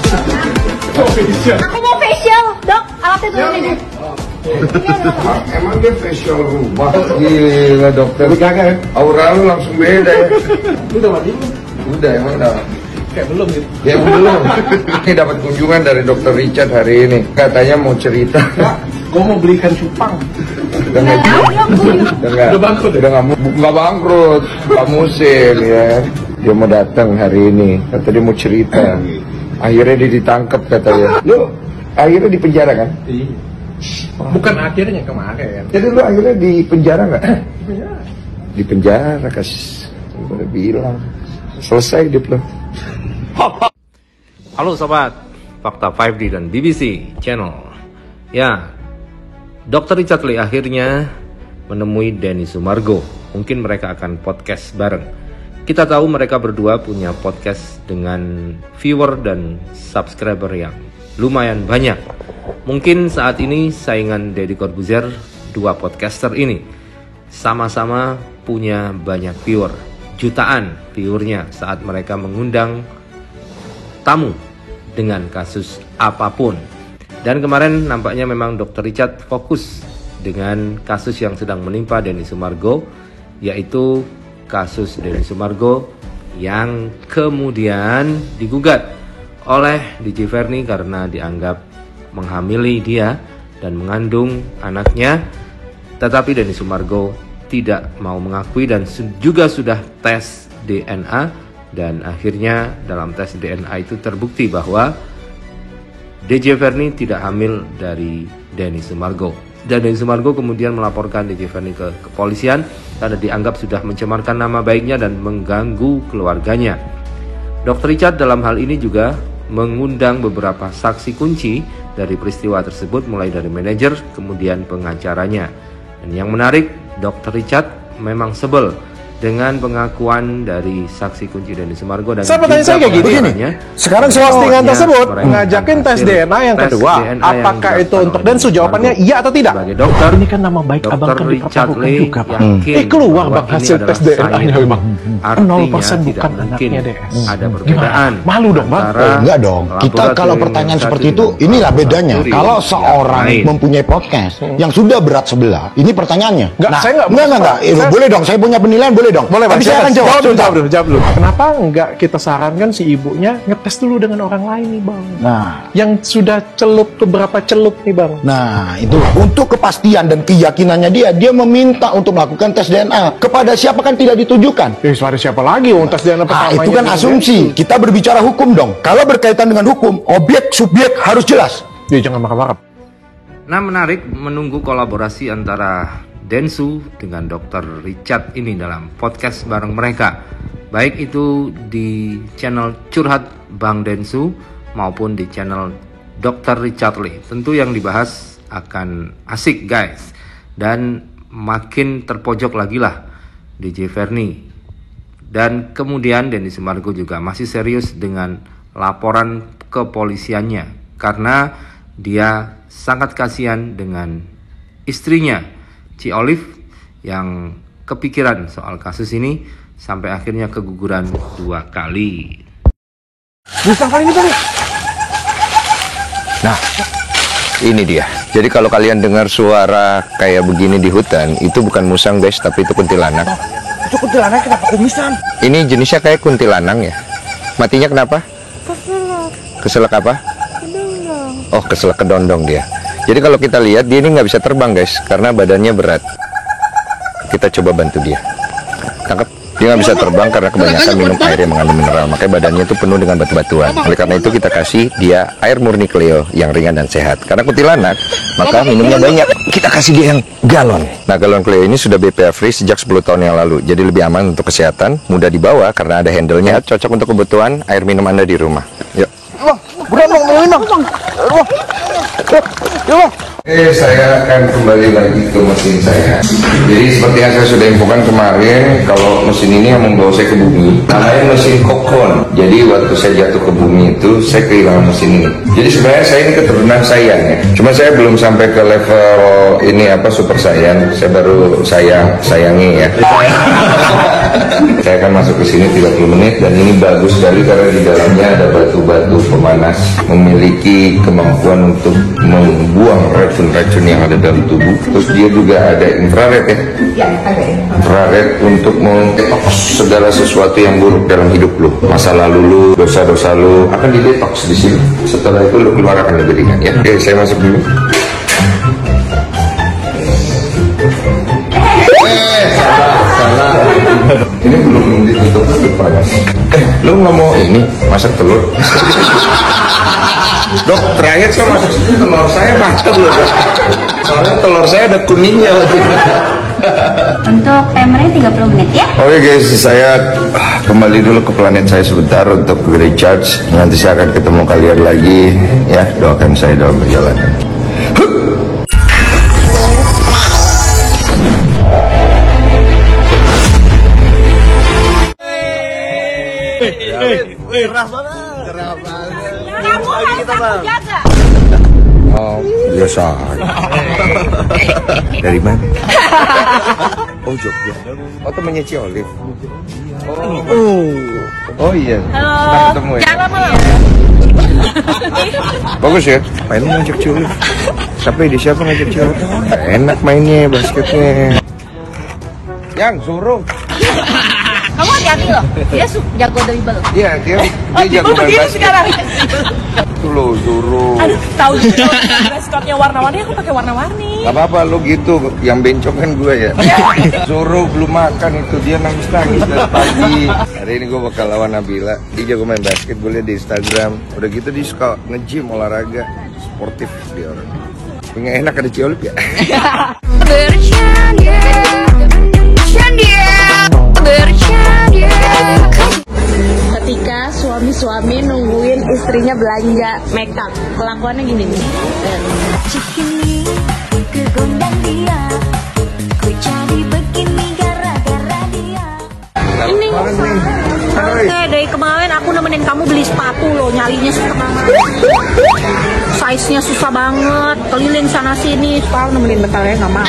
Aku mau facial, dok. Alatnya turun ini. Emang dia facial rumah? Gila dokter. Kagak. Aura lu langsung beda ya. Lu udah mandi belum? Udah emang udah. Kayak belum gitu. Ya belum. Ini dapat kunjungan dari Dokter Richard hari ini. Katanya mau cerita. Gue mau belikan cupang. Udah bangkrut. Udah nggak bangkrut. Pak Musim ya. Dia mau datang hari ini. Kata dia mau cerita. Akhirnya dia ditangkap katanya. Lu akhirnya di penjara kan? Iya. Bukan akhirnya kemarin. Jadi lu akhirnya di penjara nggak? Di penjara kas. Udah bilang. Selesai hidup lo. Halo sobat, Fakta 5D dan BBC Channel. Ya, Dr. Richard Lee akhirnya menemui Denny Sumargo. Mungkin mereka akan podcast bareng. Kita tahu mereka berdua punya podcast dengan viewer dan subscriber yang lumayan banyak. Mungkin saat ini saingan Deddy Corbuzier, dua podcaster ini sama-sama punya banyak viewer, jutaan viewernya saat mereka mengundang tamu dengan kasus apapun. Dan kemarin nampaknya memang Dr. Richard fokus dengan kasus yang sedang menimpa Denny Sumargo, yaitu kasus Denny Sumargo yang kemudian digugat oleh DJ Verni karena dianggap menghamili dia dan mengandung anaknya. Tetapi Denny Sumargo tidak mau mengakui dan juga sudah tes DNA. Dan akhirnya dalam tes DNA itu terbukti bahwa DJ Verni tidak hamil dari Denny Sumargo. Dan Denny Sumargo kemudian melaporkan DJ Verni ke kepolisian karena dianggap sudah mencemarkan nama baiknya dan mengganggu keluarganya. Dr. Richard dalam hal ini juga mengundang beberapa saksi kunci dari peristiwa tersebut, mulai dari manajer kemudian pengacaranya. Dan yang menarik, Dr. Richard memang sebel dengan pengakuan dari saksi kunci Denny Sumargo dan saya pertanyaan saya kayak gini. Sekarang postingan tersebut ngajakin tes DNA yang kedua. Apakah itu untuk Densu? Jawabannya iya atau tidak? Dokter, ini kan nama baik abang kan dipertaruhkan juga, Bang. Keluar Bang hasil tes DNA-nya, Bang. 0% bukan anaknya DS. Ada perbedaan. Malu dong, Bang. Enggak dong. Kita kalau pertanyaan seperti itu, inilah bedanya. Kalau seorang mempunyai podcast yang sudah berat sebelah, ini pertanyaannya. Enggak. Boleh dong. Saya punya penilaian, boleh dong. Boleh, tapi saya akan jawab dulu. Kenapa enggak kita sarankan si ibunya ngetes dulu dengan orang lain nih, Bang? Nah, yang sudah celup keberapa celup nih, Bang? Nah, itu untuk kepastian dan keyakinannya dia meminta untuk melakukan tes DNA. Kepada siapa kan tidak ditujukan? Pada siapa lagi? Tes DNA pertamanya. Itu kan asumsi. Kita berbicara hukum dong. Kalau berkaitan dengan hukum, objek subjek harus jelas. Jangan marah-marah. Nah, menarik menunggu kolaborasi antara Densu dengan Dr. Richard ini dalam podcast bareng mereka, baik itu di channel Curhat Bang Densu maupun di channel Dr. Richard Lee. Tentu yang dibahas akan asik guys, dan makin terpojok lagi lah DJ Verni. Dan kemudian Denny Sumargo juga masih serius dengan laporan kepolisiannya karena dia sangat kasihan dengan istrinya Ci Olive yang kepikiran soal kasus ini sampai akhirnya keguguran 2 kali. Nah, ini dia. Jadi kalau kalian dengar suara kayak begini di hutan, itu bukan musang guys, tapi itu kuntilanak. Itu kuntilanak kenapa kumisan? Ini jenisnya kayak kuntilanang ya. Matinya kenapa? Keselak apa? Kedondong. Oh, keselak kedondong dia. Jadi kalau kita lihat dia ini nggak bisa terbang guys, karena badannya berat. Kita coba bantu dia. Tangkap. Dia nggak bisa terbang karena kebanyakan minum air yang mengandung mineral. Makanya badannya itu penuh dengan batu-batuan. Oleh karena itu kita kasih dia air murni Cleo yang ringan dan sehat. Karena kuntilanak, maka minumnya banyak. Kita kasih dia yang galon. Nah, galon Cleo ini sudah BPA free sejak 10 tahun yang lalu. Jadi lebih aman untuk kesehatan, mudah dibawa karena ada handle-nya. Cocok untuk kebutuhan air minum Anda di rumah. Yuk. Saya akan kembali lagi ke mesin saya. Jadi seperti yang saya sudah infokan kemarin, kalau mesin ini yang membawa saya ke bumi, namanya mesin kokon. Jadi waktu saya jatuh ke bumi itu, saya kehilangan mesin ini. Jadi sebenarnya saya ini keturunan Saiyan ya. Cuma saya belum sampai ke level ini super Saiyan. Saya baru sayangi ya. Saya akan masuk ke sini 30 menit dan ini bagus sekali karena di dalamnya ada batu-batu pemanas, memiliki kemampuan untuk membuang racun-racun yang ada dalam tubuh. Terus dia juga ada infrared ya. Infrared untuk mendetoks segala sesuatu yang buruk dalam hidup lu. Masa lalu lu, dosa-dosa lu akan didetoks di sini. Setelah itu lu keluar akan lebih ringan ya. Oke, saya masuk dulu. Salah. Ini belum ditutup panas. Lu nggak mau ini masak telur? Dok, terakhir saya masak telur saya matang loh. Soalnya telur saya ada kuningnya. Untuk timernya 30 menit ya. Oke guys, saya kembali dulu ke planet saya sebentar untuk recharge. Nanti saya akan ketemu kalian lagi ya. Doakan saya dalam perjalanan. Kamu harus aku jaga. Oh, biasa. Dari mana? Oh, Jogja. Oh, temannya Ci Olive. Oh iya. Kita ketemu ya. Jangan malam. Bagus ya. Main ngajak Ci Olive. Siapa ngajak Ci Olive? Enak mainnya basketnya. Yang suruh. Kamu hati-hati loh. Dia jago dribble. Iya, dia jago main basket. Sekarang. Itu lo suruh. Aduh, tahu gitu. Dress-code-nya warna-warni, aku pakai warna-warni. Gak apa-apa, lo gitu. Yang bencong kan gue ya. Suruh belum makan itu, dia nangis-nangis dari pagi. Hari ini gue bakal lawan Nabila. Dia jago main basket, gue liat di Instagram. Udah gitu dia suka nge-gym, olahraga. Sportif dia orang. Punya enak ada Ci Olive ya. Ketika suami-suami nungguin istrinya belanja makeup, kelakuannya gini nih. Ini oke, dari kemarin aku nemenin kamu beli sepatu loh, nyalinya setengah. Size-nya susah banget, keliling sana sini, sekarang nemenin bentarnya nggak mau.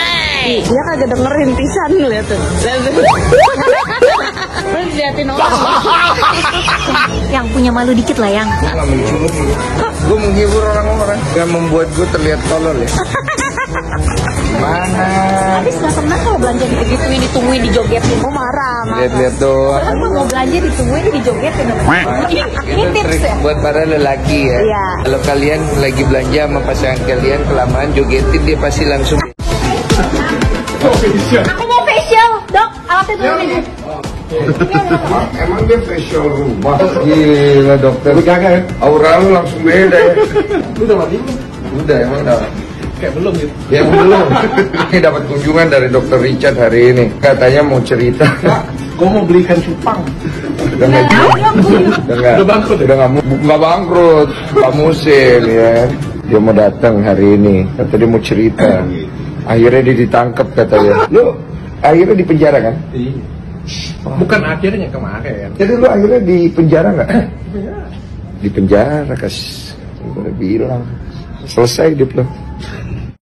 Dia kagak dengerin pisan lihat tuh. Terus liatin orang. Yang punya malu dikit lah yang. Gue gak mencurut nih. Gue menghibur orang-orang. Gak membuat gue terlihat tolol ya. Mana? Habis gak pernah kalau belanja gitu-gituin, ditungguin, dijogetin. Oh marah. Lihat-lihat doang. Kenapa mau belanja ditungguin, dijogetin? Ini tips ya? Buat para lelaki ya. Iya. Kalau kalian lagi belanja sama pasangan kalian, kelamaan jogetin dia pasti langsung. Aku mau facial, dok. Alatnya dulu nih. Emang dia facial rumah? Gila dokter. Lu kagak ya? Aura lu langsung beda ya. Lu udah mati belum? Udah, emang udah. Kayak belum gitu. Ya belum. Ini dapat kunjungan dari Dokter Richard hari ini. Katanya mau cerita. Gue mau belikan cupang. Udah nggak bangkrut. Udah nggak bangkrut. Pak musim ya. Dia mau datang hari ini. Kata dia mau cerita. Akhirnya dia ditangkap katanya. Lu akhirnya di penjara kan? Iya. Bukan akhirnya kemarin. Jadi lu akhirnya di penjara nggak? Di penjara kas. Gue udah bilang. Selesai hidup lo.